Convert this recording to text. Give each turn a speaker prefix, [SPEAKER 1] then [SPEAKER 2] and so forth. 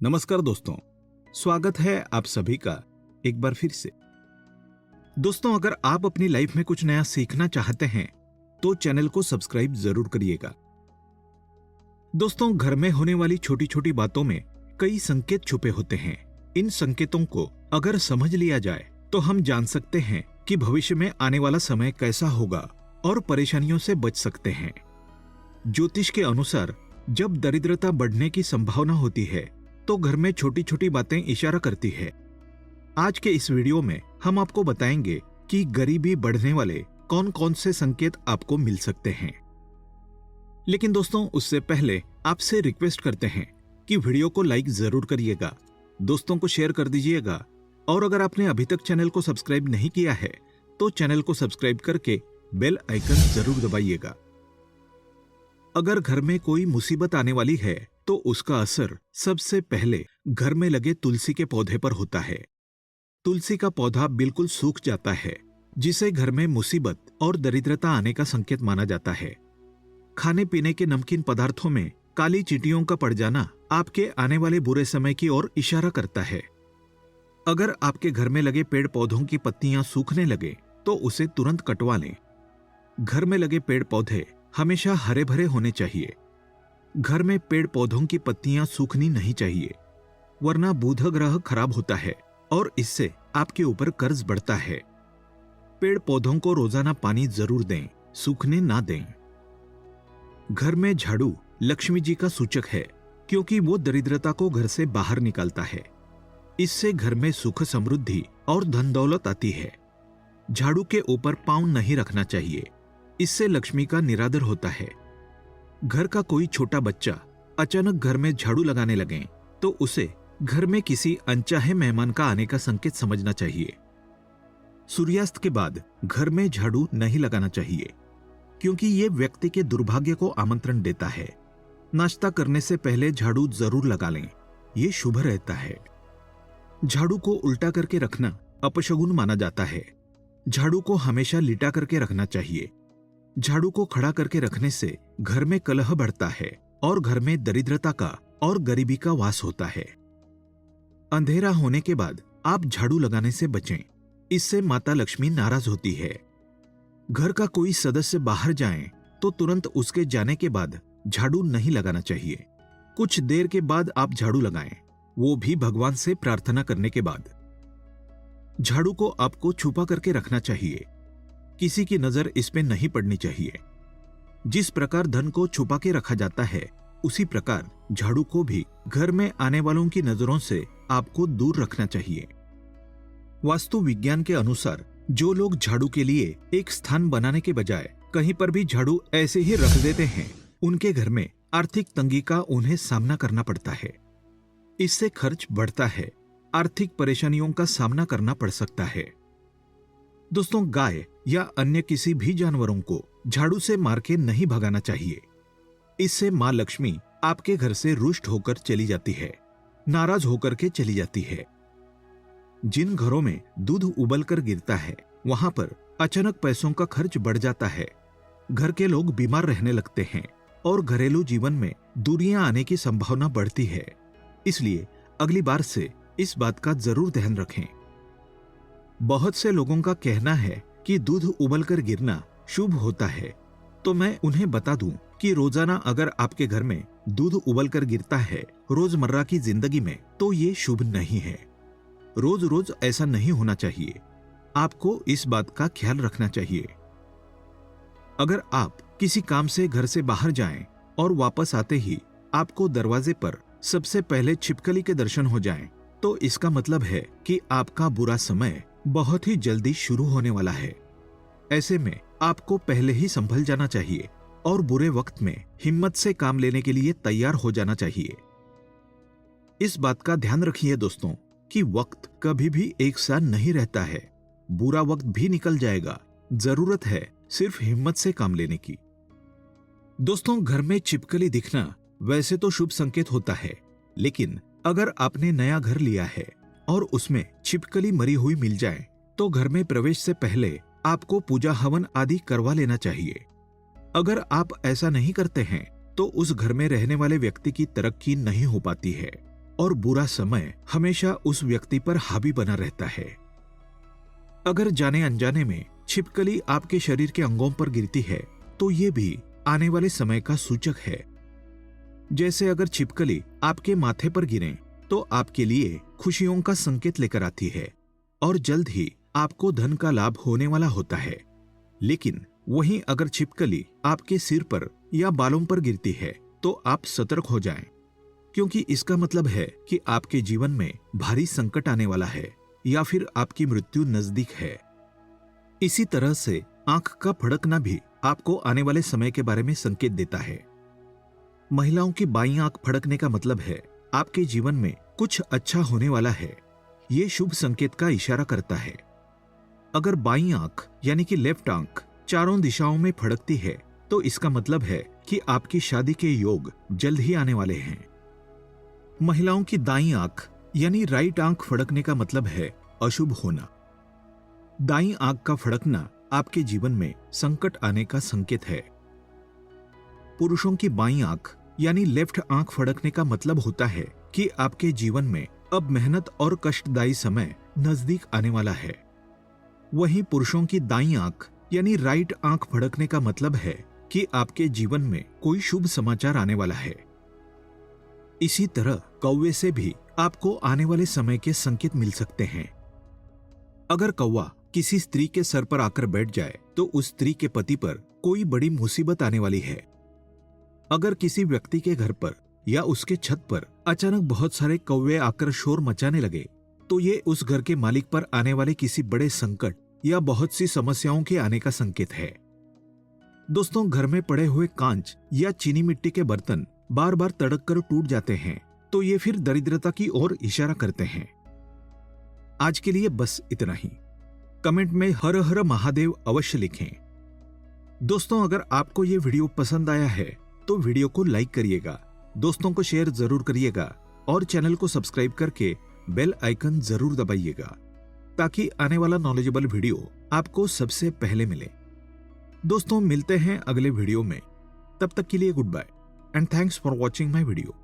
[SPEAKER 1] नमस्कार दोस्तों, स्वागत है आप सभी का एक बार फिर से। दोस्तों, अगर आप अपनी लाइफ में कुछ नया सीखना चाहते हैं तो चैनल को सब्सक्राइब जरूर करिएगा। दोस्तों, घर में होने वाली छोटी छोटी बातों में कई संकेत छुपे होते हैं। इन संकेतों को अगर समझ लिया जाए तो हम जान सकते हैं कि भविष्य में आने वाला समय कैसा होगा और परेशानियों से बच सकते हैं। ज्योतिष के अनुसार जब दरिद्रता बढ़ने की संभावना होती है तो घर में छोटी छोटी बातें इशारा करती है। आज के इस वीडियो में हम आपको बताएंगे कि गरीबी बढ़ने वाले कौन कौन से संकेत आपको मिल सकते हैं। लेकिन दोस्तों, उससे पहले आपसे रिक्वेस्ट करते हैं कि वीडियो को लाइक जरूर करिएगा, दोस्तों को शेयर कर दीजिएगा और अगर आपने अभी तक चैनल को सब्सक्राइब नहीं किया है तो चैनल को सब्सक्राइब करके बेल आइकन जरूर दबाइएगा। अगर घर में कोई मुसीबत आने वाली है तो उसका असर सबसे पहले घर में लगे तुलसी के पौधे पर होता है। तुलसी का पौधा बिल्कुल सूख जाता है, जिसे घर में मुसीबत और दरिद्रता आने का संकेत माना जाता है। खाने पीने के नमकीन पदार्थों में काली चींटियों का पड़ जाना आपके आने वाले बुरे समय की ओर इशारा करता है। अगर आपके घर में लगे पेड़ पौधों की पत्तियां सूखने लगे तो उसे तुरंत कटवा लें। घर में लगे पेड़ पौधे हमेशा हरे भरे होने चाहिए। घर में पेड़ पौधों की पत्तियां सूखनी नहीं चाहिए, वरना बुध ग्रह खराब होता है और इससे आपके ऊपर कर्ज बढ़ता है। पेड़ पौधों को रोजाना पानी जरूर दें, सूखने ना दें। घर में झाड़ू लक्ष्मी जी का सूचक है, क्योंकि वो दरिद्रता को घर से बाहर निकालता है। इससे घर में सुख समृद्धि और धन दौलत आती है। झाड़ू के ऊपर पांव नहीं रखना चाहिए, इससे लक्ष्मी का निरादर होता है। घर का कोई छोटा बच्चा अचानक घर में झाड़ू लगाने लगे तो उसे घर में किसी अनचाहे मेहमान का आने का संकेत समझना चाहिए। सूर्यास्त के बाद घर में झाड़ू नहीं लगाना चाहिए, क्योंकि यह व्यक्ति के दुर्भाग्य को आमंत्रण देता है। नाश्ता करने से पहले झाड़ू जरूर लगा लें, यह शुभ रहता है। झाड़ू को उल्टा करके रखना अपशगुन माना जाता है। झाड़ू को हमेशा लिटा करके रखना चाहिए। झाड़ू को खड़ा करके रखने से घर में कलह बढ़ता है और घर में दरिद्रता का और गरीबी का वास होता है। अंधेरा होने के बाद आप झाड़ू लगाने से बचें, इससे माता लक्ष्मी नाराज होती है। घर का कोई सदस्य बाहर जाए तो तुरंत उसके जाने के बाद झाड़ू नहीं लगाना चाहिए। कुछ देर के बाद आप झाड़ू लगाएं, वो भी भगवान से प्रार्थना करने के बाद। झाड़ू को आपको छुपा करके रखना चाहिए, किसी की नजर इस पे नहीं पड़नी चाहिए। जिस प्रकार धन को छुपा के रखा जाता है, उसी प्रकार झाड़ू को भी घर में आने वालों की नजरों से आपको दूर रखना चाहिए। वास्तु विज्ञान के अनुसार जो लोग झाड़ू के लिए एक स्थान बनाने के बजाय कहीं पर भी झाड़ू ऐसे ही रख देते हैं, उनके घर में आर्थिक तंगी का उन्हें सामना करना पड़ता है। इससे खर्च बढ़ता है, आर्थिक परेशानियों का सामना करना पड़ सकता है। दोस्तों, गाय या अन्य किसी भी जानवरों को झाड़ू से मार के नहीं भगाना चाहिए। इससे मां लक्ष्मी आपके घर से रुष्ट होकर चली जाती है, नाराज होकर के चली जाती है। जिन घरों में दूध उबल कर गिरता है, वहां पर अचानक पैसों का खर्च बढ़ जाता है। घर के लोग बीमार रहने लगते हैं और घरेलू जीवन में दूरियां आने की संभावना बढ़ती है। इसलिए अगली बार से इस बात का जरूर ध्यान रखें। बहुत से लोगों का कहना है कि दूध उबलकर गिरना शुभ होता है, तो मैं उन्हें बता दूं कि रोजाना अगर आपके घर में दूध उबलकर गिरता है रोजमर्रा की जिंदगी में, तो ये शुभ नहीं है। रोज रोज ऐसा नहीं होना चाहिए। आपको इस बात का ख्याल रखना चाहिए। अगर आप किसी काम से घर से बाहर जाएं और वापस आते ही आपको दरवाजे पर सबसे पहले छिपकली के दर्शन हो जाएं, तो इसका मतलब है कि आपका बुरा समय बहुत ही जल्दी शुरू होने वाला है। ऐसे में आपको पहले ही संभल जाना चाहिए और बुरे वक्त में हिम्मत से काम लेने के लिए तैयार हो जाना चाहिए। इस बात का ध्यान रखिए दोस्तों कि वक्त कभी भी एक सा नहीं रहता है। बुरा वक्त भी निकल जाएगा, जरूरत है सिर्फ हिम्मत से काम लेने की। दोस्तों, घर में छिपकली दिखना वैसे तो शुभ संकेत होता है, लेकिन अगर आपने नया घर लिया है और उसमें छिपकली मरी हुई मिल जाए तो घर में प्रवेश से पहले आपको पूजा हवन आदि करवा लेना चाहिए। अगर आप ऐसा नहीं करते हैं तो उस घर में रहने वाले व्यक्ति की तरक्की नहीं हो पाती है। और बुरा समय हमेशा उस व्यक्ति पर हावी बना रहता है। अगर जाने अनजाने में छिपकली आपके शरीर के अंगों पर गिरती है तो ये भी आने वाले समय का सूचक है। जैसे अगर छिपकली आपके माथे पर गिरे तो आपके लिए खुशियों का संकेत लेकर आती है और जल्द ही आपको धन का लाभ होने वाला होता है। लेकिन वहीं अगर छिपकली आपके सिर पर या बालों पर गिरती है तो आप सतर्क हो जाएं, क्योंकि इसका मतलब है कि आपके जीवन में भारी संकट आने वाला है या फिर आपकी मृत्यु नजदीक है। इसी तरह से आंख का फड़कना भी आपको आने वाले समय के बारे में संकेत देता है। महिलाओं की बाईं आंख फड़कने का मतलब है आपके जीवन में कुछ अच्छा होने वाला है। ये शुभ संकेत का इशारा करता है। अगर बाईं आंख यानी कि लेफ्ट आंख चारों दिशाओं में फड़कती है तो इसका मतलब है कि आपकी शादी के योग जल्द ही आने वाले हैं। महिलाओं की दाईं आंख यानी राइट आंख फड़कने का मतलब है अशुभ होना। दाईं आंख का फड़कना आपके जीवन में संकट आने का संकेत है। पुरुषों की बाईं आंख यानी लेफ्ट आंख फड़कने का मतलब होता है कि आपके जीवन में अब मेहनत और कष्टदायी समय नजदीक आने वाला है। वहीं पुरुषों की दाईं आंख यानी राइट आंख फड़कने का मतलब है कि आपके जीवन में कोई शुभ समाचार आने वाला है। इसी तरह कौवे से भी आपको आने वाले समय के संकेत मिल सकते हैं। अगर कौवा किसी स्त्री के सर पर आकर बैठ जाए तो उस स्त्री के पति पर कोई बड़ी मुसीबत आने वाली है। अगर किसी व्यक्ति के घर पर या उसके छत पर अचानक बहुत सारे कौवे आकर शोर मचाने लगे तो ये उस घर के मालिक पर आने वाले किसी बड़े संकट या बहुत सी समस्याओं के आने का संकेत है। दोस्तों, घर में पड़े हुए कांच या चीनी मिट्टी के बर्तन बार बार तड़क कर टूट जाते हैं तो ये फिर दरिद्रता की ओर इशारा करते हैं। आज के लिए बस इतना ही। कमेंट में हर हर महादेव अवश्य लिखें। दोस्तों, अगर आपको ये वीडियो पसंद आया है तो वीडियो को लाइक करिएगा, दोस्तों को शेयर जरूर करिएगा और चैनल को सब्सक्राइब करके बेल आइकन जरूर दबाइएगा ताकि आने वाला नॉलेजेबल वीडियो आपको सबसे पहले मिले। दोस्तों, मिलते हैं अगले वीडियो में। तब तक के लिए goodbye and thanks for watching my video.